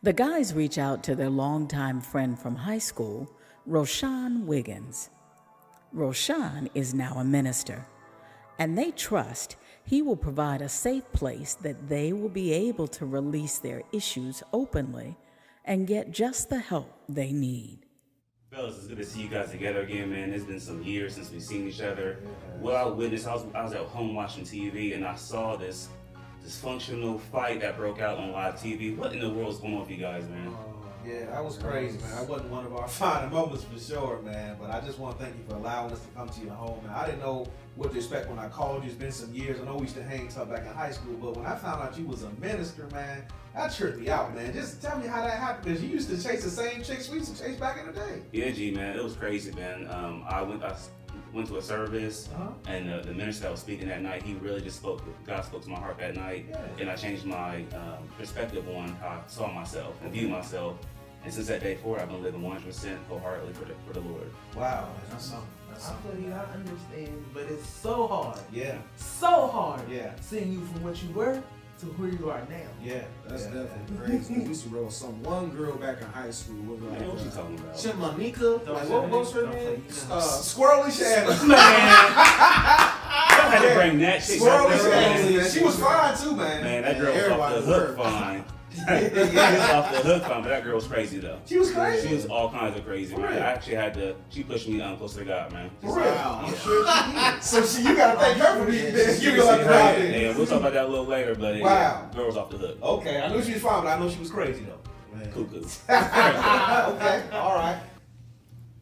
The guys reach out to their longtime friend from high school, Roshan Wiggins. Roshan is now a minister, and they trust he will provide a safe place that they will be able to release their issues openly and get just the help they need. Fellas, it's good to see you guys together again, man. It's been some years since we've seen each other. What I witnessed, I was at home watching TV and I saw this dysfunctional fight that broke out on live TV. What in the world is going on with you guys, man? Yeah, that was crazy, man. That wasn't one of our finer moments for sure, man. But I just want to thank you for allowing us to come to your home, man. I didn't know what to expect when I called you. It's been some years. I know we used to hang tough back in high school, but when I found out you was a minister, man, that tripped me out, man. Just tell me how that happened, because you used to chase the same chicks we used to chase back in the day. Yeah, G, man, it was crazy, man. I went to a service, and the minister that was speaking that night, he really just God spoke to my heart that night, and I changed my perspective on how I saw myself and viewed myself. And since that day forward, I've been living 100% wholeheartedly for the Lord. Wow, man, that's something. I understand, but it's so hard. Yeah. So hard. Yeah. Seeing you from what you were to who you are now. Yeah. That's definitely crazy. We used to roll some one girl back in high school was like, Man, what you talking about? Chimmanika. Like, what was her name? Squirrely Shannon. I had to bring that shit back Squirrely there, Shannon. man. She was fine too, man. Man, that girl was off the Everybody hook was fine. She was off the hook fine, but that girl was crazy though. She was crazy. She was all kinds of crazy, man. real? I actually she pushed me closer to God, man. For real. Wow, I'm sure she did. So you gotta thank her for these. You Yeah, go like that. yeah, we'll talk about that a little later, but Wow. yeah, girl was off the hook. Okay, I knew she was fine, but I know she was crazy though. Man. Cuckoo. Okay, all right.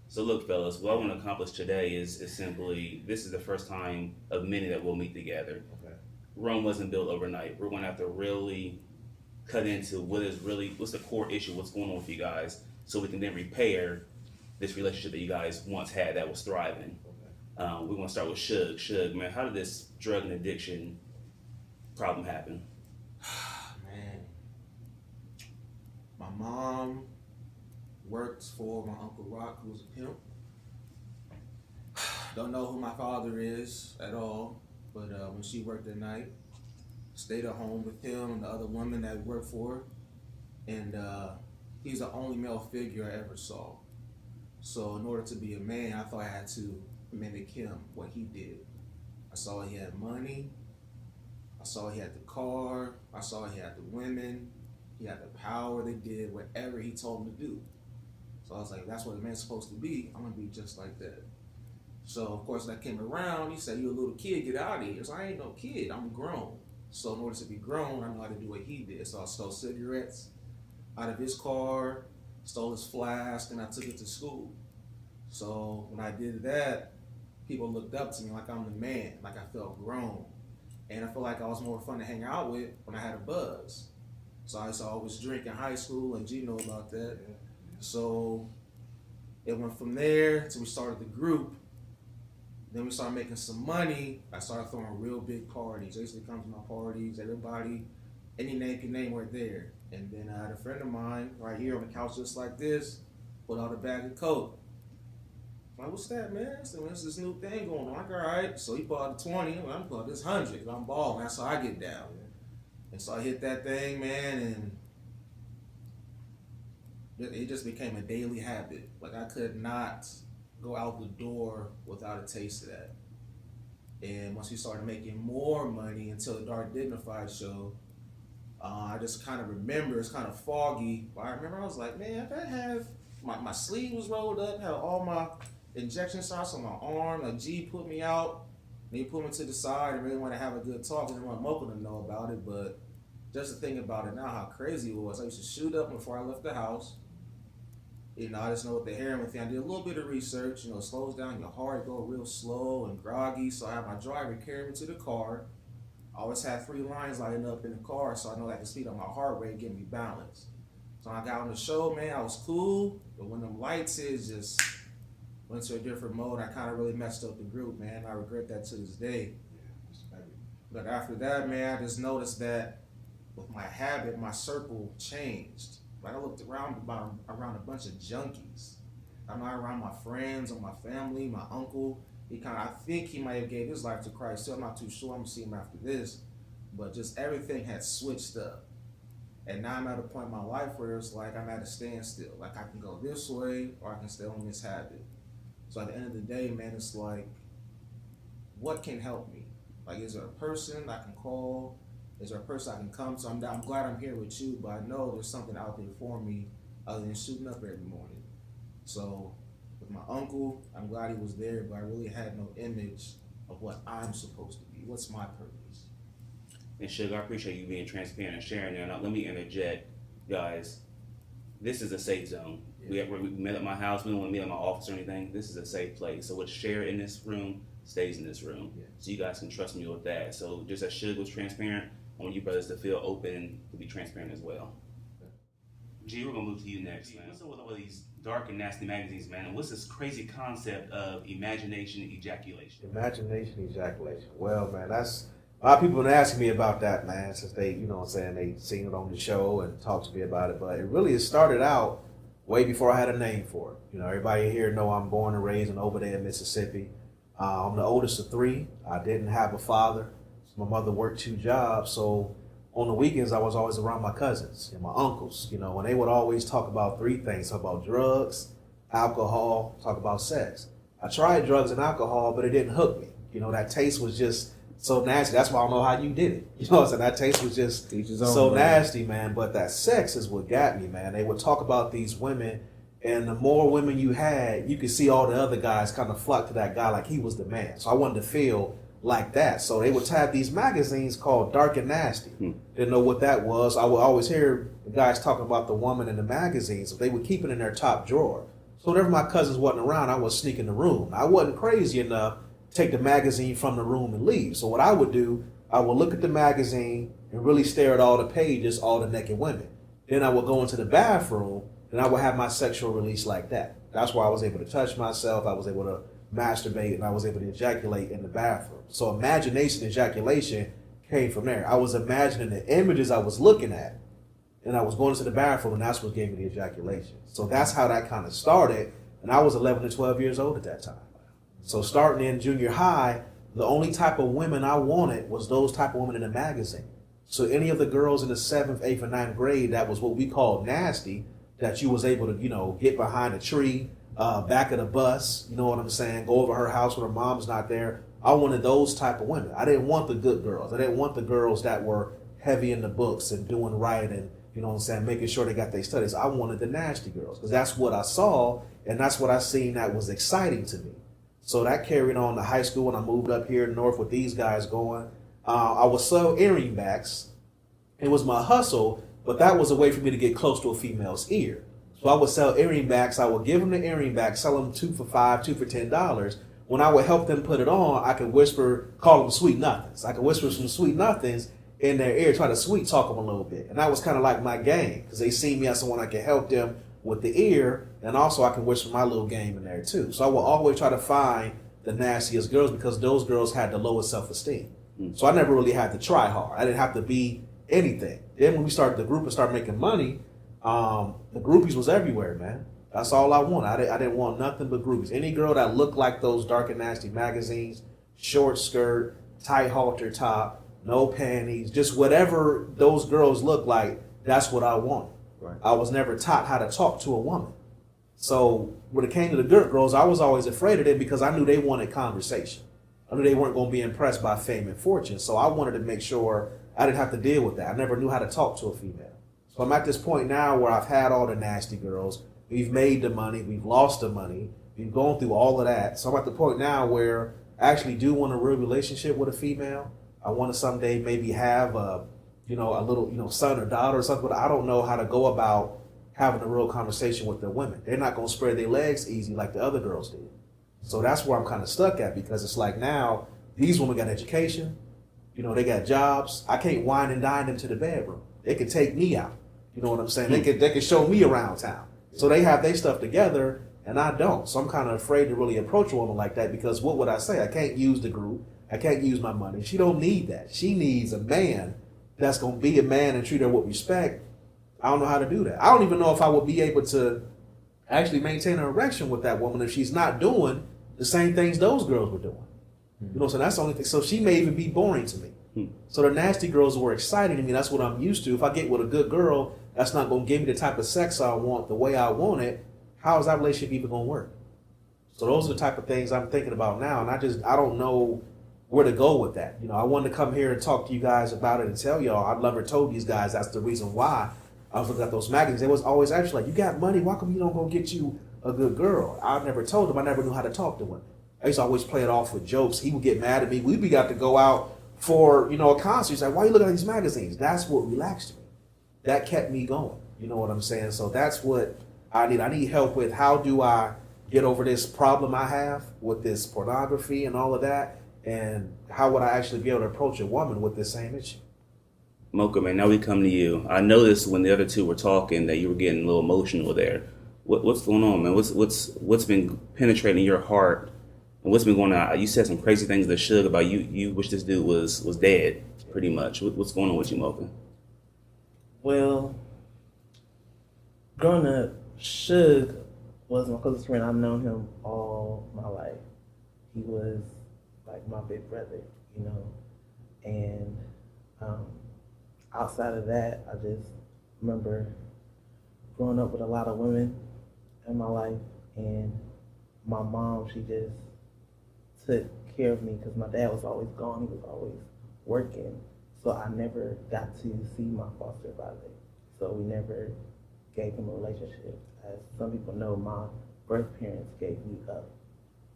So look, fellas, what I want to accomplish today is simply, this is the first time of many that we'll meet together. Okay. Rome wasn't built overnight. We're going to have to really cut into what's the core issue, what's going on with you guys, so we can then repair this relationship that you guys once had that was thriving. Okay. We want to start with Shug. Shug, man, how did this drug and addiction problem happen? Man, my mom worked for my Uncle Rock, who was a pimp. Don't know who my father is at all, but when she worked at night, stayed at home with him and the other woman that worked for her, and he's the only male figure I ever saw. So in order to be a man, I thought I had to mimic him, what he did. I saw he had money, I saw he had the car, I saw he had the women, he had the power. They did whatever he told them to do. So I was like, that's what a man's supposed to be. I'm gonna be just like that. So of course when I came around, he said, "You a little kid, get out of here." So I ain't no kid, I'm grown. So in order to be grown, I know how to do what he did. So I stole cigarettes out of his car, stole his flask, and I took it to school. So when I did that, people looked up to me like I'm the man, like I felt grown. And I felt like I was more fun to hang out with when I had a buzz. So I used to always drink in high school, and G know about that. So it went from there till we started the group. Then we started making some money. I started throwing real big parties. They used to come to my parties. Everybody, any name you name, were there. And then I had a friend of mine right here on the couch just like this, pulled out a bag of coke. I'm like, what's that, man? So there's this new thing going on. I'm like, all right. So he bought a 20. I'm bought this 100. I'm balling. That's how I get down. And so I hit that thing, man, and it just became a daily habit. Like I could not go out the door without a taste of that. And once we started making more money until the Dark Dignified show, I just kind of remember, it's kind of foggy, but I remember I was like, man, if I have, my sleeve was rolled up, had all my injection shots on my arm, a G put me out, and he put me to the side and really want to have a good talk, and didn't want Mocha to know about it, but just to think about it now, how crazy it was. I used to shoot up before I left the house. You know, I just know with the heroin thing, I did a little bit of research, you know, it slows down your heart, go real slow and groggy, so I have my driver carry me to the car. I always had 3 lines lighting up in the car, so I know that can speed up my heart rate and get me balanced. So when I got on the show, man, I was cool, but when them lights hit, just went to a different mode. I kind of really messed up the group, man. I regret that to this day. But after that, man, I just noticed that with my habit, my circle changed. Like I looked around a bunch of junkies. I'm not around my friends or my family, my uncle. I think he might have gave his life to Christ. Still, I'm not too sure. I'm gonna see him after this. But just everything had switched up. And now I'm at a point in my life where it's like I'm at a standstill. Like I can go this way or I can stay on this habit. So at the end of the day, man, it's like, what can help me? Like, is there a person I can call? Is there a person I can come to? I'm glad I'm here with you, but I know there's something out there for me other than shooting up every morning. So with my uncle, I'm glad he was there, but I really had no image of what I'm supposed to be. What's my purpose? And Sugar, I appreciate you being transparent and sharing that. Now, let me interject, guys. This is a safe zone. We met at my house. We don't want to meet at my office or anything. This is a safe place. So what's shared in this room stays in this room. Yeah. So you guys can trust me with that. So just as Sugar was transparent, I want you brothers to feel open to be transparent as well. G, we're gonna move to you next, man. What's up with all these dark and nasty magazines, man? And what's this crazy concept of imagination ejaculation? Imagination ejaculation. Well, man, that's a lot of people been asking me about that, man, since they, you know what I'm saying, they seen it on the show and talked to me about it. But it really started out way before I had a name for it. You know, everybody here know I'm born and raised in Oberdale, Mississippi. I'm the oldest of three. I didn't have a father. So my mother worked 2 jobs, so on the weekends, I was always around my cousins and my uncles, you know, and they would always talk about 3 things: talk about drugs, alcohol, talk about sex. I tried drugs and alcohol, but it didn't hook me. You know, that taste was just so nasty. That's why I don't know how you did it. You know what I'm saying? That taste was just so nasty, man. But that sex is what got me, man. They would talk about these women, and the more women you had, you could see all the other guys kind of flock to that guy like he was the man. So I wanted to feel like that. So they would have these magazines called Dark and Nasty. Didn't know what that was. I would always hear the guys talking about the woman in the magazines. So they would keep it in their top drawer. So whenever my cousins wasn't around, I would sneak in the room. I wasn't crazy enough to take the magazine from the room and leave. So what I would do, I would look at the magazine and really stare at all the pages, all the naked women. Then I would go into the bathroom and I would have my sexual release like that. That's why I was able to touch myself. I was able to masturbate, and I was able to ejaculate in the bathroom. So imagination ejaculation came from there. I was imagining the images I was looking at, and I was going to the bathroom, and that's what gave me the ejaculation. So that's how that kind of started, and I was 11 to 12 years old at that time. So starting in junior high, the only type of women I wanted was those type of women in the magazine. So any of the girls in the 7th, 8th, or 9th grade, that was what we called nasty, that you was able to, you know, get behind a tree, back of the bus, you know what I'm saying, go over her house when her mom's not there. I wanted those type of women. I didn't want the good girls. I didn't want the girls that were heavy in the books and doing right and, you know what I'm saying, making sure they got their studies. I wanted the nasty girls because that's what I saw and that's what I seen that was exciting to me. So that carried on to high school when I moved up here north with these guys going. I would sell earring backs. It was my hustle, but that was a way for me to get close to a female's ear. So I would sell earring backs. I would give them the earring back, sell them 2 for $5, 2 for $10. When I would help them put it on, I could whisper, call them sweet nothings. I could whisper some sweet nothings in their ear, try to sweet talk them a little bit. And that was kind of like my game because they see me as someone I can help them with the ear, and also I can whisper my little game in there too. So I would always try to find the nastiest girls because those girls had the lowest self-esteem. So I never really had to try hard. I didn't have to be anything. Then when we started the group and started making money, the groupies was everywhere, man. That's all I wanted. I didn't want nothing but groupies. Any girl that looked like those Dark and Nasty magazines, short skirt, tight halter top, no panties, just whatever those girls look like, that's what I wanted. Right. I was never taught how to talk to a woman. So when it came to the good girls, I was always afraid of them because I knew they wanted conversation. I knew they weren't going to be impressed by fame and fortune. So I wanted to make sure I didn't have to deal with that. I never knew how to talk to a female. So I'm at this point now where I've had all the nasty girls. We've made the money. We've lost the money. We've gone through all of that. So I'm at the point now where I actually do want a real relationship with a female. I want to someday maybe have a little, son or daughter or something, but I don't know how to go about having a real conversation with the women. They're not going to spread their legs easy like the other girls did. So that's where I'm kind of stuck at because it's like now these women got education, they got jobs. I can't wine and dine them to the bedroom. They can take me out. You know what I'm saying? They can show me around town. So they have their stuff together and I don't. So I'm kind of afraid to really approach a woman like that because what would I say? I can't use the group. I can't use my money. She don't need that. She needs a man that's going to be a man and treat her with respect. I don't know how to do that. I don't even know if I would be able to actually maintain an erection with that woman if she's not doing the same things those girls were doing. You know, so that's the only thing. So she may even be boring to me. So the nasty girls were exciting to me. That's what I'm used to. If I get with a good girl, that's not going to give me the type of sex I want, the way I want it. How is that relationship even going to work? So those are the type of things I'm thinking about now, and I don't know where to go with that. I wanted to come here and talk to you guys about it and tell y'all. I've never told these guys that's the reason why I was looking at those magazines. They was always actually like, you got money, why come you don't go get you a good girl? I've never told them. I never knew how to talk to women. I used to always play it off with jokes. He would get mad at me. We'd got to go out for, a concert. He's like, why are you looking at these magazines? That's what relaxed me. That kept me going. You know what I'm saying? So that's what I need. I need help with how do I get over this problem I have with this pornography and all of that, and how would I actually be able to approach a woman with this same issue? Mocha, man, now we come to you. I noticed when the other two were talking that you were getting a little emotional there. What's going on, man? What's been penetrating your heart, and what's been going on? You said some crazy things to Suge about you wish this dude was dead, pretty much. What's going on with you, Mocha? Well, growing up, Suge was my closest friend. I've known him all my life. He was like my big brother, and outside of that, I just remember growing up with a lot of women in my life, and my mom, she just took care of me because my dad was always gone. He was always working, so I never got to see my foster father. So we never gave him a relationship. As some people know, my birth parents gave me up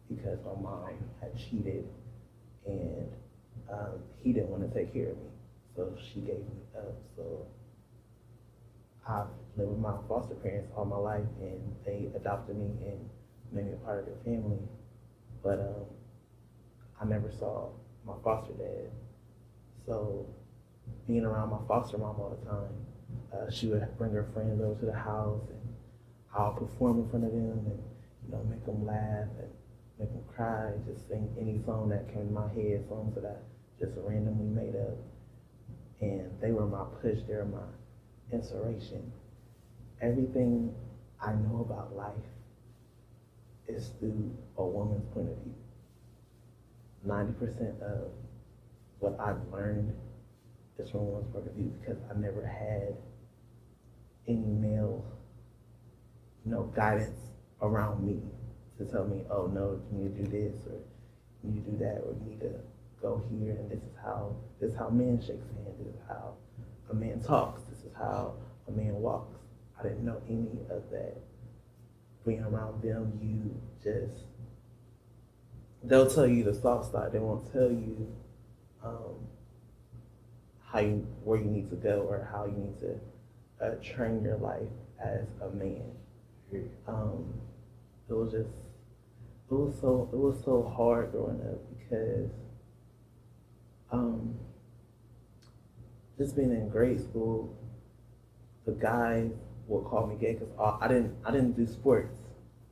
because my mom had cheated, and he didn't want to take care of me, so she gave me up. So I've lived with my foster parents all my life, and they adopted me and made me a part of their family. But I never saw my foster dad. So being around my foster mom all the time, she would bring her friends over to the house, and I'll perform in front of them and make them laugh and make them cry, just sing any song that came to my head, songs that I just randomly made up. And they were my push, they were my inspiration. Everything I know about life is through a woman's point of view. 90% of what I've learned is from a woman's point of view, because I never had any male, guidance around me to tell me, oh no, you need to do this, or you need to do that, or you need to go here, and this is how men shakes hands, this is how a man talks, this is how a man walks. I didn't know any of that. Being around them, they'll tell you the soft side, they won't tell you where you need to go or how you need to train your life as a man. It was so hard growing up, because just being in grade school, the guys would call me gay because I didn't do sports.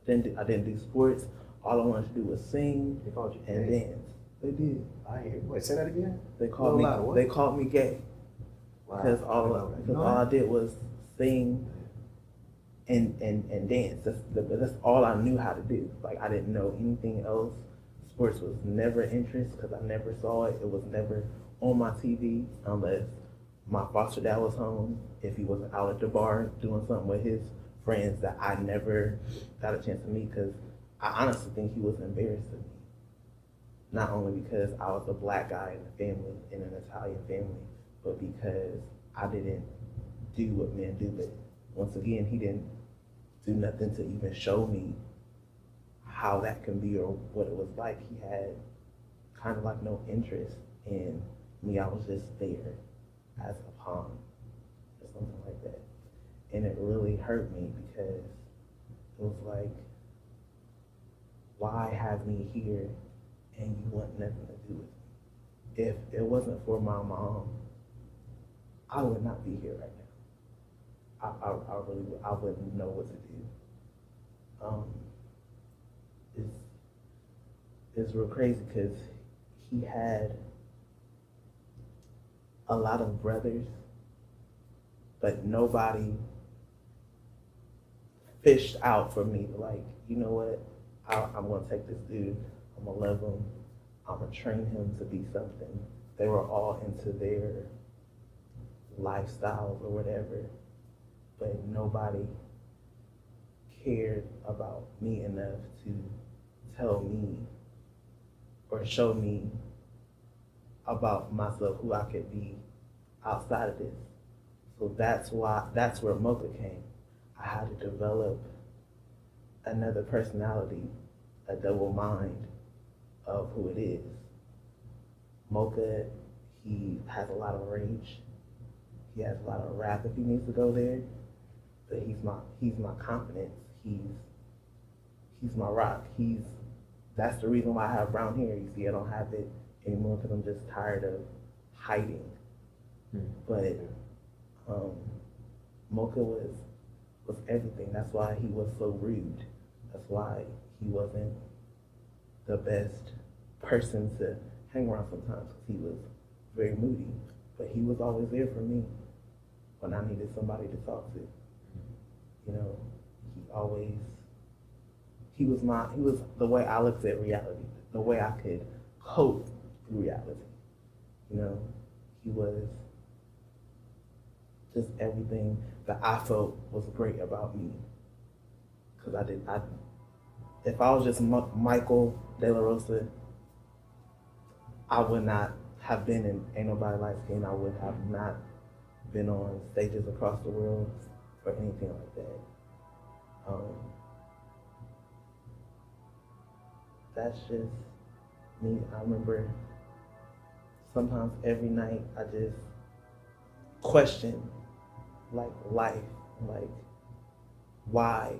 I didn't do sports. All I wanted to do was sing and dance. They did. I hear. Wait, say that again. They called me gay because all I did was sing and dance. That's all I knew how to do. Like, I didn't know anything else. Sports was never interest because I never saw it. It was never on my TV unless my foster dad was home. If he wasn't out at the bar doing something with his friends that I never got a chance to meet, because I honestly think he was embarrassed of me. Not only because I was a black guy in a family, in an Italian family, but because I didn't do what men do. But once again, he didn't do nothing to even show me how that can be or what it was like. He had kind of like no interest in me. I was just there as a pawn or something like that. And it really hurt me because it was like, why have me here and you want nothing to do with me? If it wasn't for my mom, I would not be here right now. I wouldn't know what to do. It's real crazy because he had a lot of brothers, but nobody fished out for me. Like, you know what? I'm gonna take this dude. I'm gonna love him. I'm gonna train him to be something. they were all into their lifestyles or whatever, but nobody cared about me enough to tell me or show me about myself, who I could be outside of this. So that's where Mocha came. I had to develop another personality, a double mind of who it is. Mocha, he has a lot of rage. He has a lot of wrath if he needs to go there. But he's my confidence. He's my rock. That's the reason why I have brown hair. You see, I don't have it anymore because I'm just tired of hiding. But Mocha was everything. That's why he was so rude. That's why he wasn't the best person to hang around sometimes, because he was very moody. But he was always there for me when I needed somebody to talk to. You know, he was the way I looked at reality, the way I could cope through reality. You know, he was just everything that I felt was great about me. Because if I was just Michael De La Rosa, I would not have been in Ain't Nobody Light Skin. I would have not been on stages across the world or anything like that. That's just me. I remember sometimes every night I just question like life, like why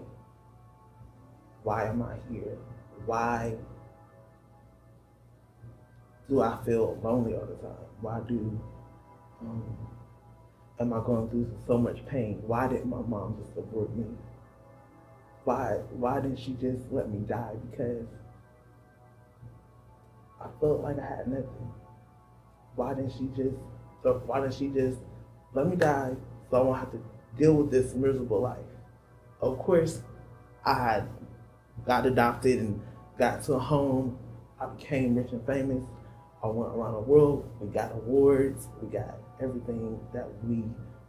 am I here? Why do I feel lonely all the time? Why am I going through so much pain? Why didn't my mom just abort me? Why didn't she just let me die? Because I felt like I had nothing. Why didn't she just let me die so I won't have to deal with this miserable life? Of course, I got adopted and got to a home. I became rich and famous. I went around the world. We got awards. We got everything that we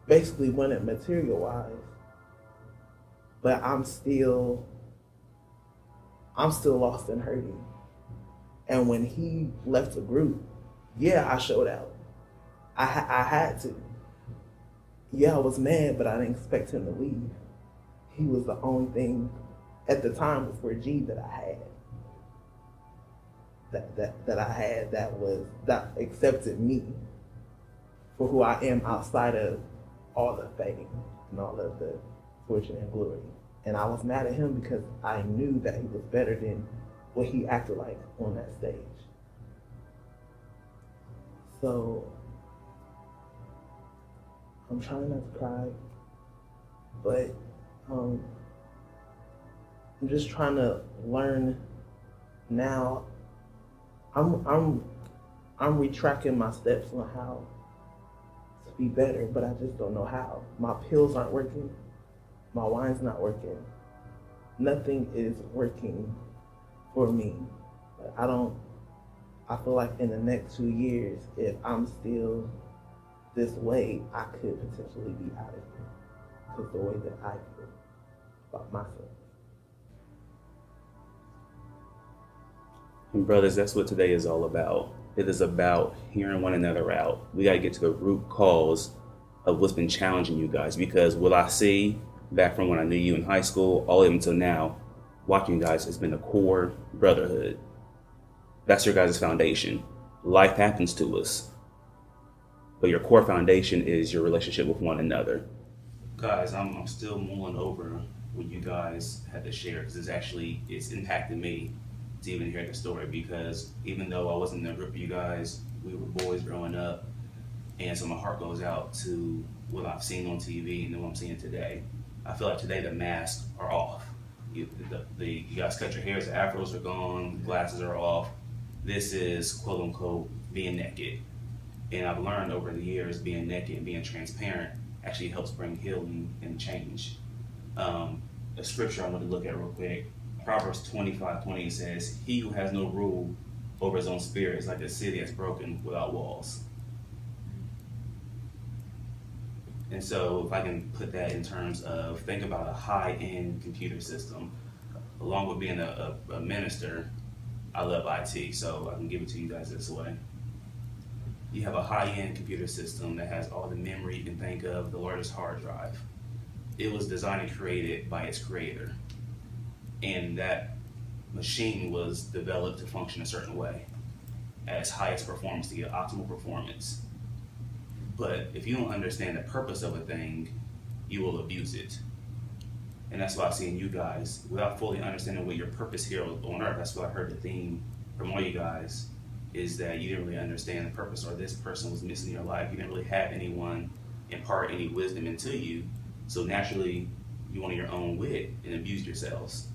basically wanted material-wise. But I'm still lost and hurting. And when he left the group, yeah, I showed out. I had to. Yeah, I was mad, but I didn't expect him to leave. He was the only thing at the time before G that I had. That accepted me for who I am outside of all the fame and all of the fortune and glory. And I was mad at him because I knew that he was better than what he acted like on that stage. So I'm trying not to cry, but I'm just trying to learn now. I'm retracting my steps on how to be better, but I just don't know how. My pills aren't working. My wine's not working. Nothing is working for me. I feel like in the next 2 years, if I'm still this way, I could potentially be out of here. Because the way that I feel about myself. And brothers, that's what today is all about. It is about hearing one another out. We got to get to the root cause of what's been challenging you guys, because what I see back from when I knew you in high school all the way until now, watching you guys, has been a core brotherhood. That's your guys' foundation. Life happens to us, but your core foundation is your relationship with one another. Guys, I'm still mulling over what you guys had to share, because it's impacted me to even hear the story, because even though I wasn't in a group of you guys, we were boys growing up, and so my heart goes out to what I've seen on TV and what I'm seeing today. I feel like today the masks are off. You guys cut your hairs, the afros are gone, the glasses are off. This is quote unquote being naked. And I've learned over the years being naked and being transparent actually helps bring healing and change. A scripture I want to look at real quick. Proverbs 25:20 says, "He who has no rule over his own spirit is like a city that's broken without walls. And so if I can put that in terms of, think about a high-end computer system. Along with being a minister, I love IT, so I can give it to you guys this way. You have a high-end computer system that has all the memory you can think of, the largest hard drive. It was designed and created by its creator. And that machine was developed to function a certain way at its highest performance to get optimal performance. But if you don't understand the purpose of a thing, you will abuse it. And that's why I see in you guys, without fully understanding what your purpose here on earth, that's what I heard the theme from all you guys, is that you didn't really understand the purpose, or this person was missing in your life. You didn't really have anyone impart any wisdom into you. So naturally, you wanted your own wit and abused yourselves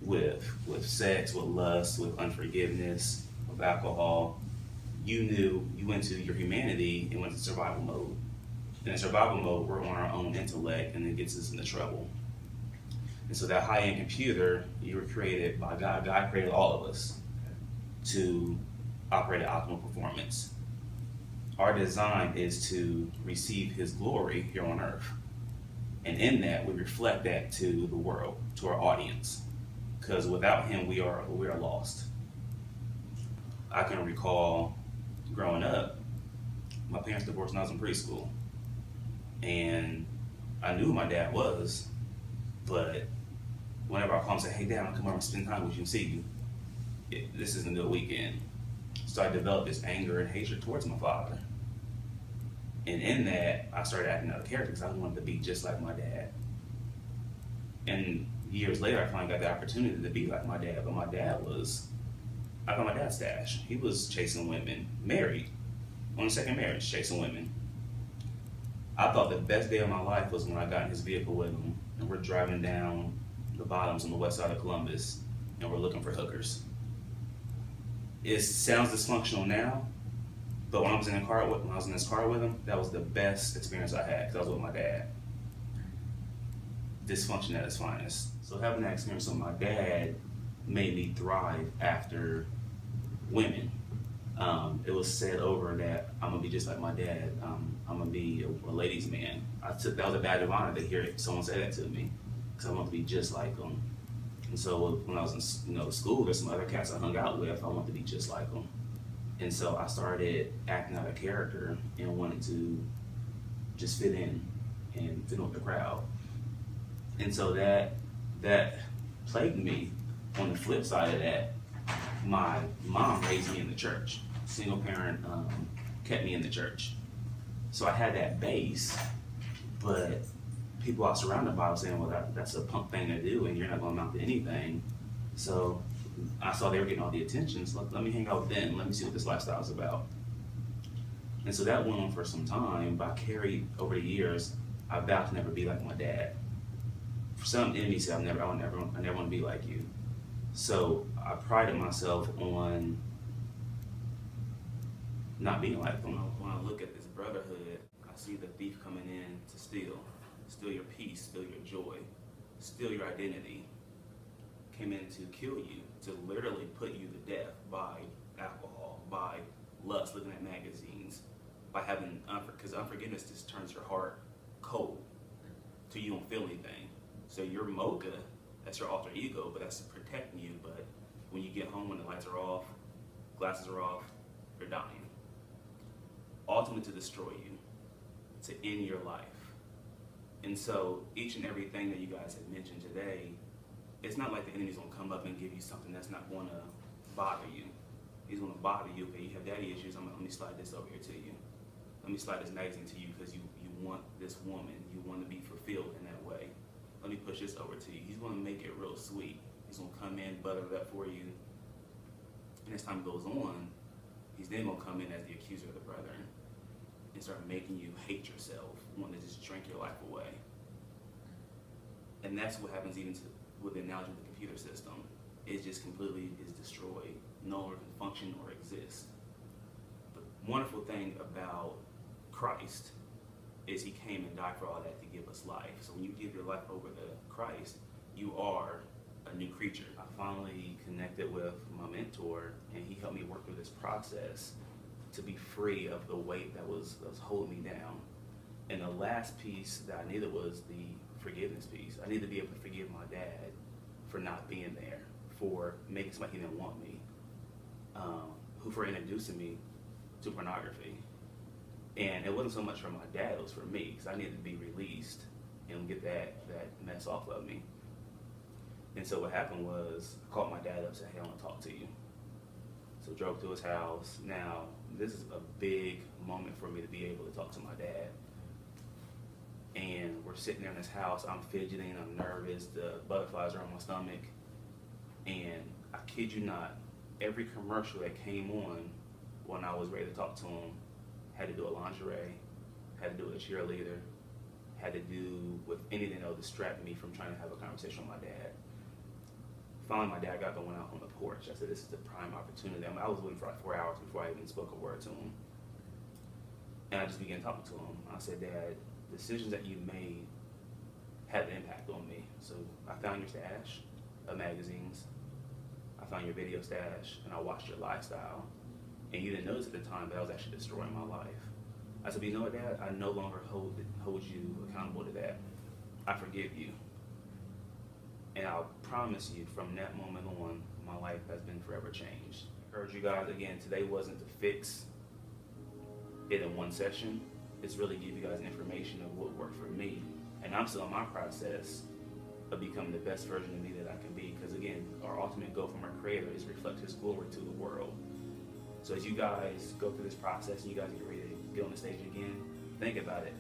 with sex, with lust, with unforgiveness, with alcohol. You knew you went to your humanity and went to survival mode. And in survival mode, we're on our own intellect, and it gets us into trouble. And so that high-end computer, you were created by God. God created all of us to operate at optimal performance. Our design is to receive his glory here on earth. And in that, we reflect that to the world, to our audience. Because without him, we are lost. I can recall growing up, my parents divorced when I was in preschool. And I knew who my dad was, but whenever I call him and say, hey Dad, I'm gonna come over and spend time with you and see you, this isn't a good weekend. So I developed this anger and hatred towards my father. And in that, I started acting out of character because I wanted to be just like my dad. And years later, I finally got the opportunity to be like my dad, but I got my dad's stash. He was chasing women, married, on a second marriage, chasing women. I thought the best day of my life was when I got in his vehicle with him, and we're driving down the bottoms on the west side of Columbus, and we're looking for hookers. It sounds dysfunctional now, but when I was in this car with him, that was the best experience I had, because I was with my dad. Dysfunction at its finest. So having that experience with my dad made me thrive after women. It was said over that I'm gonna be just like my dad. I'm gonna be a ladies' man. That was a badge of honor to hear someone say that to me, because I want to be just like them. And so when I was in school, there's some other cats I hung out with. I wanted to be just like them. And so I started acting out of character and wanted to just fit in and fit with the crowd. And so that plagued me. On the flip side of that, my mom raised me in the church. Single parent kept me in the church. So I had that base, but people I was surrounded by were saying, well, that's a punk thing to do and you're not going to amount to anything. So I saw they were getting all the attention, so let me hang out with them, let me see what this lifestyle is about. And so that went on for some time, but I carried over the years, I vowed to never be like my dad. For some enemies said, I never want to be like you. So I prided myself on not being like them. When I look at this brotherhood, I see the thief coming in to steal your peace, steal your joy, steal your identity. Came in to kill you, to literally put you to death by alcohol, by lust, looking at magazines, by having, because unforgiveness just turns your heart cold, till you don't feel anything. So your mocha, that's your alter ego, but that's protecting you. But when you get home, when the lights are off, glasses are off, you're dying. Ultimately to destroy you, to end your life. And so each and everything that you guys have mentioned today, it's not like the enemy's gonna come up and give you something that's not gonna bother you. He's gonna bother you. Okay, you have daddy issues, let me slide this over here to you. Let me slide this magazine to you because you want this woman, you want to be fulfilled in that way. Let me push this over to you. He's gonna make it real sweet. He's gonna come in, butter it up for you. And as time goes on, he's then gonna come in as the accuser of the brethren and start making you hate yourself, want to just drink your life away. And that's what happens even with the analogy of the computer system. It just completely is destroyed, no longer can function or exist. The wonderful thing about Christ is he came and died for all that to give us life. So when you give your life over to Christ, you are a new creature. I finally connected with my mentor, and he helped me work through this process to be free of the weight that was holding me down. And the last piece that I needed was the forgiveness piece. I needed to be able to forgive my dad for not being there, for making somebody he didn't want me, for introducing me to pornography. And it wasn't so much for my dad, it was for me, because I needed to be released and get that mess off of me. And so what happened was, I called my dad up and said, hey, I want to talk to you. So drove to his house. Now, this is a big moment for me to be able to talk to my dad. And we're sitting there in his house, I'm fidgeting, I'm nervous, the butterflies are on my stomach. And I kid you not, every commercial that came on when I was ready to talk to him had to do with lingerie, had to do with a cheerleader, had to do with anything that would distract me from trying to have a conversation with my dad. Finally, my dad got up and went out on the porch. I said, this is the prime opportunity. I mean, I was waiting for like 4 hours before I even spoke a word to him. And I just began talking to him. I said, Dad, decisions that you made had an impact on me. So I found your stash of magazines, I found your video stash, and I watched your lifestyle. And you didn't notice at the time, but I was actually destroying my life. I said, but you know what, Dad? I no longer hold you accountable to that. I forgive you. And I'll promise you, from that moment on, my life has been forever changed. I encourage you guys, again, today wasn't to fix it in one session. It's really give you guys information of what worked for me. And I'm still in my process of becoming the best version of me that I can be. Because again, our ultimate goal from our Creator is to reflect His glory to the world. So as you guys go through this process and you guys get ready to get on the stage again, think about it.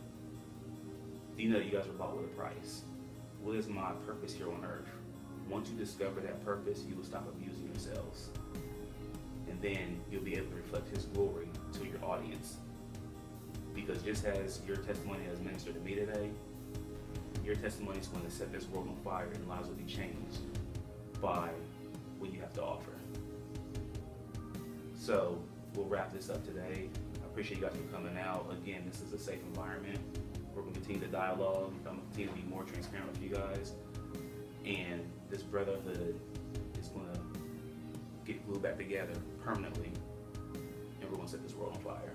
Do you know that you guys were bought with a price? What is my purpose here on earth? Once you discover that purpose, you will stop abusing yourselves. And then you'll be able to reflect His glory to your audience. Because just as your testimony has ministered to me today, your testimony is going to set this world on fire and lives will be changed by what you have to offer. So we'll wrap this up today. I appreciate you guys for coming out. Again, this is a safe environment. We're going to continue the dialogue. I'm going to continue to be more transparent with you guys. And this brotherhood is going to get glued back together permanently. And we're going to set this world on fire.